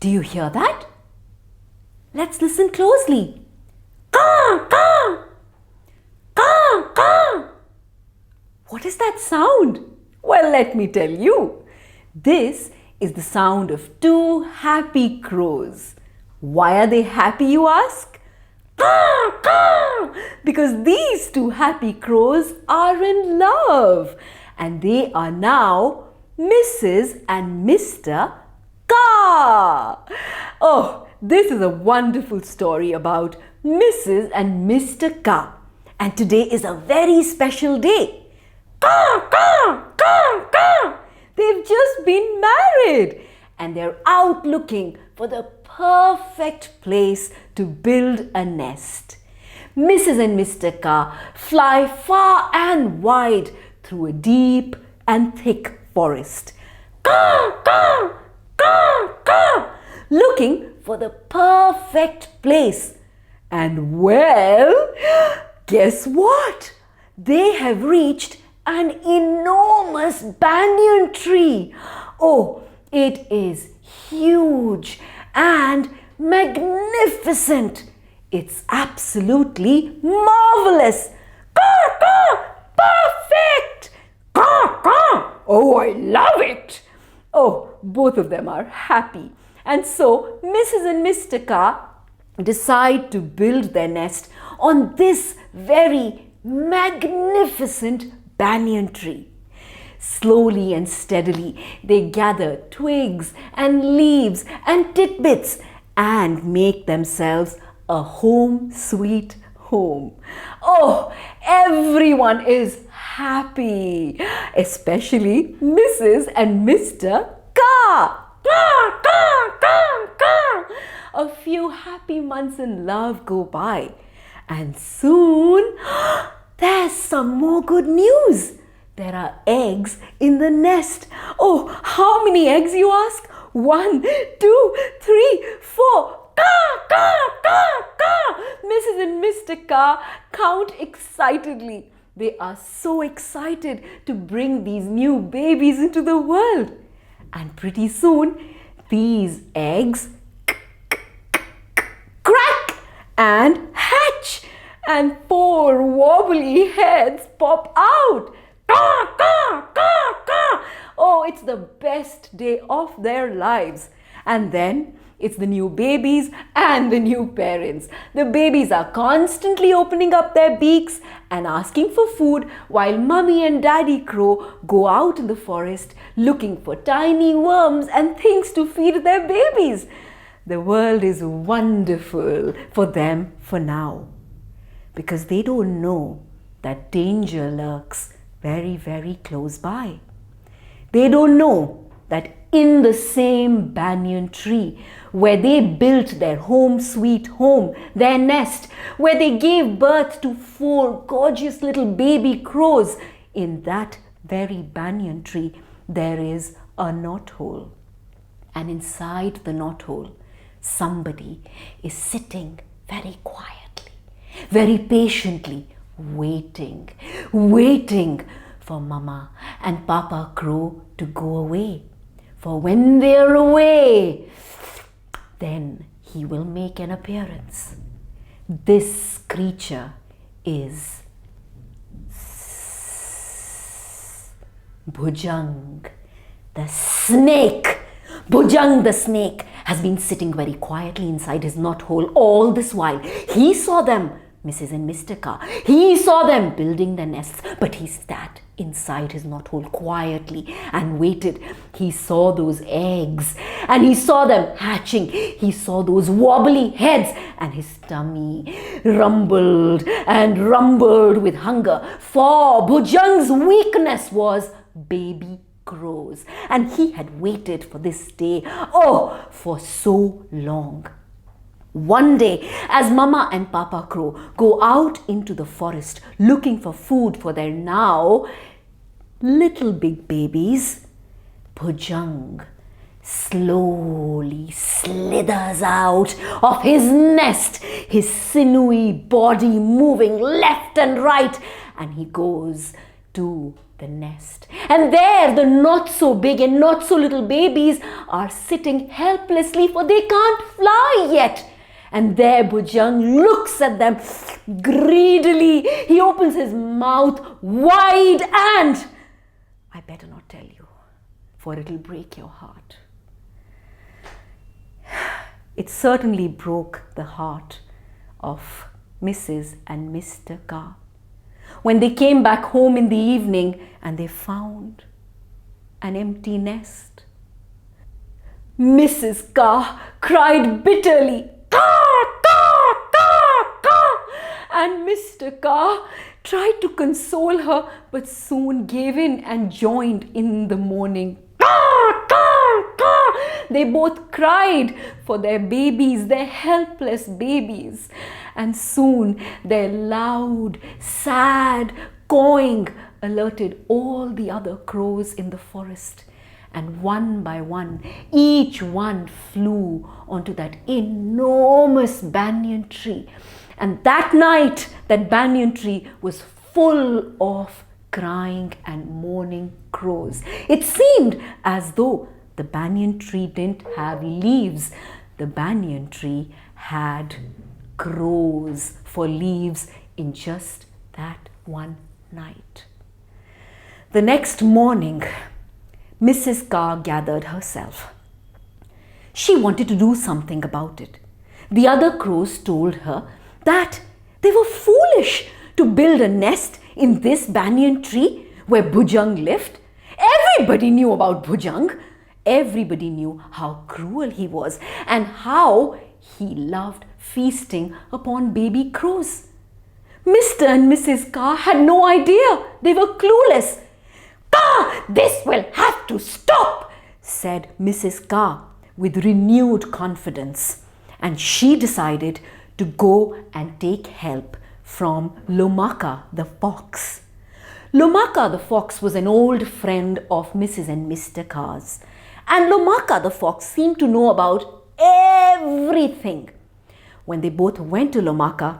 Do you hear that? Let's listen closely. Caw, caw. Caw, caw. What is that sound? Well, let me tell you. This is the sound of two happy crows. Why are they happy, you ask? Caw, caw. Because these two happy crows are in love and they are now Mrs. and Mr. Car. Oh, this is a wonderful story about Mrs. and Mr. Car. And today is a very special day. Caw, caw, caw, caw. They've just been married and they're out looking for the perfect place to build a nest. Mrs. and Mr. Car fly far and wide through a deep and thick forest. Caw, caw, caw, caw, looking for the perfect place. And well, guess what? They have reached an enormous banyan tree. Oh, it is huge and magnificent. It's absolutely marvelous. Caw, caw, perfect. Caw, caw. Oh, I love it. Oh, both of them are happy. And so Mrs. and Mr. Car decide to build their nest on this very magnificent banyan tree. Slowly and steadily, they gather twigs and leaves and tidbits and make themselves a home sweet home. Oh, everyone is happy, especially Mrs. and Mr. Car. Caw, caw, caw, caw. A few happy months in love go by, and soon there's some more good news. There are eggs in the nest. Oh, how many eggs, you ask? 1, 2, 3, 4. Caw, caw, caw, caw. Mrs. and Mr. Car count excitedly. They are so excited to bring these new babies into the world. And pretty soon, these eggs crack and hatch, and 4 wobbly heads pop out. Caw, caw, caw, caw. Oh, it's the best day of their lives. And then it's the new babies and the new parents. The babies are constantly opening up their beaks and asking for food while Mummy and Daddy Crow go out in the forest looking for tiny worms and things to feed their babies. The world is wonderful for them for now because they don't know that danger lurks very, very close by. They don't know that in the same banyan tree where they built their home sweet home, their nest, where they gave birth to 4 gorgeous little baby crows, in that very banyan tree there is a knothole. And inside the knothole, somebody is sitting very quietly, very patiently, waiting for Mama and Papa Crow to go away. For when they're away, then he will make an appearance. This creature is Bhujang, the snake. Bhujang the snake has been sitting very quietly inside his knothole all this while. He saw them, Mrs. and Mr. Car. He saw them building their nests, but he sat inside his knothole quietly and waited. He saw those eggs and he saw them hatching. He saw those wobbly heads and his tummy rumbled and rumbled with hunger. For Bhujang's weakness was baby crows, and he had waited for this day, oh, for so long. One day, as Mama and Papa Crow go out into the forest looking for food for their now little big babies, Bhujang slowly slithers out of his nest, his sinewy body moving left and right, and he goes to the nest. And there the not so big and not so little babies are sitting helplessly, for they can't fly yet. And there Bhujang looks at them greedily. He opens his mouth wide and I better not tell you, for it'll break your heart. It certainly broke the heart of Mrs. and Mr. Car when they came back home in the evening and they found an empty nest. Mrs. Car cried bitterly, "Caw, caw, caw, caw," and Mr. Car tried to console her but soon gave in and joined in the mourning. Caw, caw, caw. They both cried for their babies, their helpless babies, and soon their loud, sad cawing alerted all the other crows in the forest. And one by one, each one flew onto that enormous banyan tree. And that night, that banyan tree was full of crying and mourning crows. It seemed as though the banyan tree didn't have leaves. The banyan tree had crows for leaves in just that one night. The next morning, Mrs. Car gathered herself. She wanted to do something about it. The other crows told her that they were foolish to build a nest in this banyan tree where Bhujang lived. Everybody knew about Bhujang. Everybody knew how cruel he was and how he loved feasting upon baby crows. Mr. and Mrs. Car had no idea. They were clueless. "Car, this will have to stop," said Mrs. Car with renewed confidence. And she decided to go and take help from Lomaka the fox. Lomaka the fox was an old friend of Mrs. and Mr. Car's. And Lomaka the fox seemed to know about everything. When they both went to Lomaka,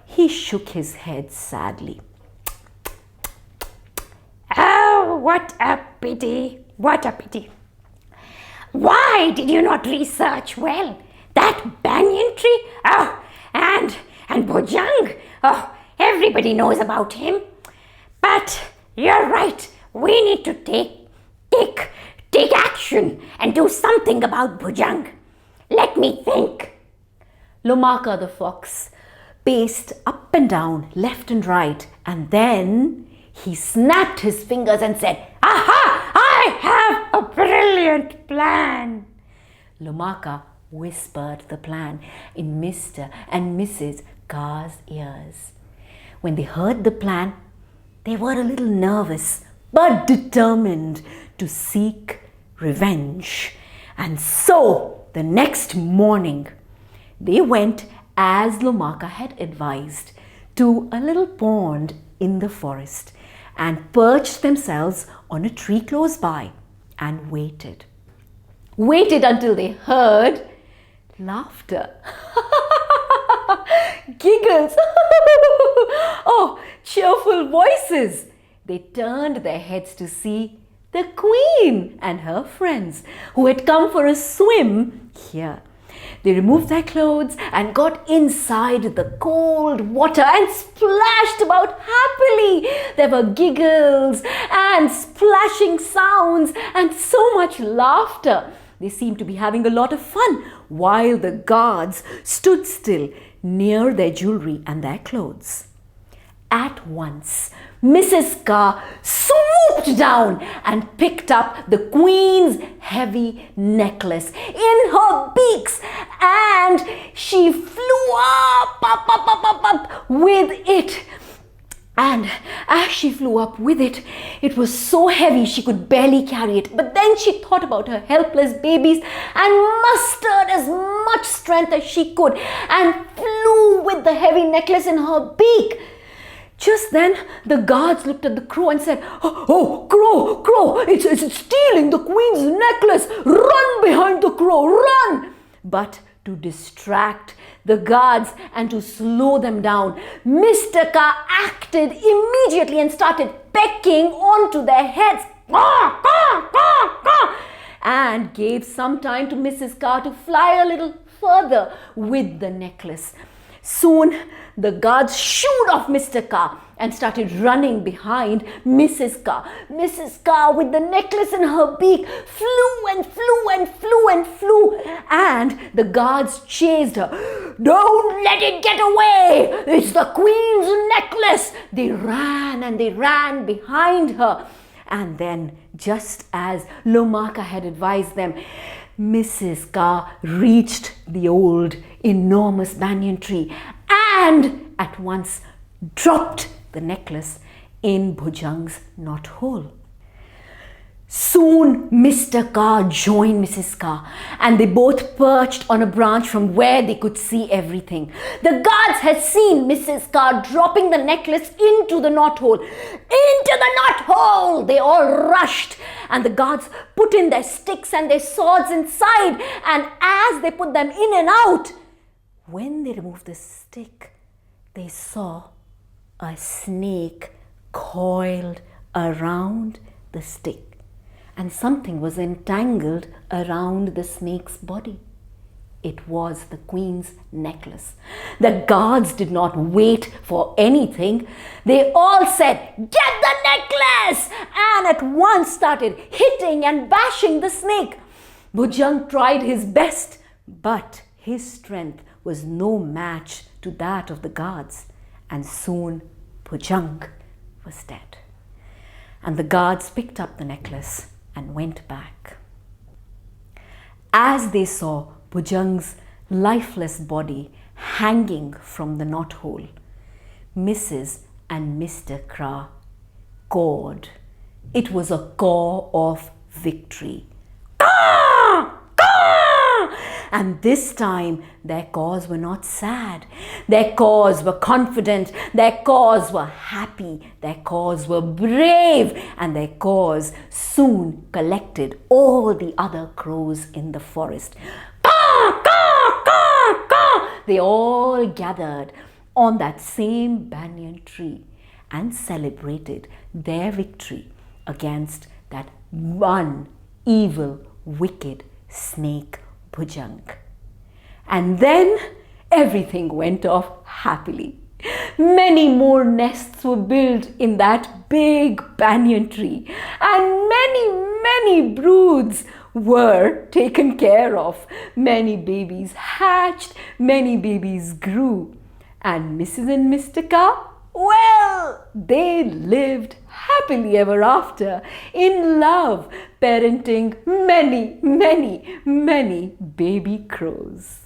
he shook his head sadly. "Oh, what a pity, what a pity. Why did you not research well? That banyan tree? Oh, and Bhujang? Oh, everybody knows about him. But you're right, we need to take action and do something about Bhujang. Let me think." Lomaka the fox paced up and down, left and right, and then he snapped his fingers and said, "Aha! I have a brilliant plan." Lomaka whispered the plan in Mr. and Mrs. Car's ears. When they heard the plan, they were a little nervous but determined to seek revenge. And so the next morning, they went as Lomaka had advised to a little pond in the forest and perched themselves on a tree close by and waited. Waited until they heard laughter, giggles, oh, cheerful voices. They turned their heads to see the Queen and her friends who had come for a swim here. They removed their clothes and got inside the cold water and splashed about happily. There were giggles and splashing sounds and so much laughter. They seemed to be having a lot of fun while the guards stood still near their jewelry and their clothes. At once, Mrs. Car swooped down and picked up the Queen's heavy necklace in her beaks, and she flew up with it. And as she flew up with it, it was so heavy she could barely carry it. But then she thought about her helpless babies and mustered as much strength as she could and flew with the heavy necklace in her beak. Just then, the guards looked at the crow and said, "Oh, crow, it's stealing the Queen's necklace. Run behind the crow, run!" But to distract the guards and to slow them down, Mr. Car acted immediately and started pecking onto their heads. Caw, caw, caw, caw, and gave some time to Mrs. Carr to fly a little further with the necklace. Soon, the guards shooed off Mr. Carr and started running behind Mrs. Carr. Mrs. Carr, with the necklace in her beak, flew and flew and flew and flew, and the guards chased her. Don't let it get away! It's the Queen's necklace! They ran and they ran behind her. And then, just as Lomaka had advised them, Mrs. Carr reached the old, enormous banyan tree and at once dropped the necklace in Bhujang's knothole. Soon Mr. Carr joined Mrs. Carr and they both perched on a branch from where they could see everything. The guards had seen Mrs. Carr dropping the necklace into the knothole. Into the knothole! They all rushed and the guards put in their sticks and their swords inside, and as they put them in and out, when they removed the stick, they saw a snake coiled around the stick. And something was entangled around the snake's body. It was the Queen's necklace. The guards did not wait for anything. They all said, "Get the necklace!" and at once started hitting and bashing the snake. Bhujang tried his best, but his strength was no match to that of the guards. And soon Bhujang was dead. And the guards picked up the necklace and went back. As they saw Bhujang's lifeless body hanging from the knothole, Mrs. and Mr. Carr cawed. It was a caw of victory. Caw! Caw! And this time their caws were not sad. Their caws were confident. Their caws were happy. Their caws were brave. And their caws soon collected all the other crows in the forest. Caw! Caw! Caw! Caw! They all gathered on that same banyan tree and celebrated their victory against that one evil, wicked snake, Bhujang. And then everything went off happily. Many more nests were built in that big banyan tree, and many broods were taken care of. Many babies hatched, many babies grew, and Mrs. and Mr. Carr, well, they lived happily ever after in love, parenting many baby crows.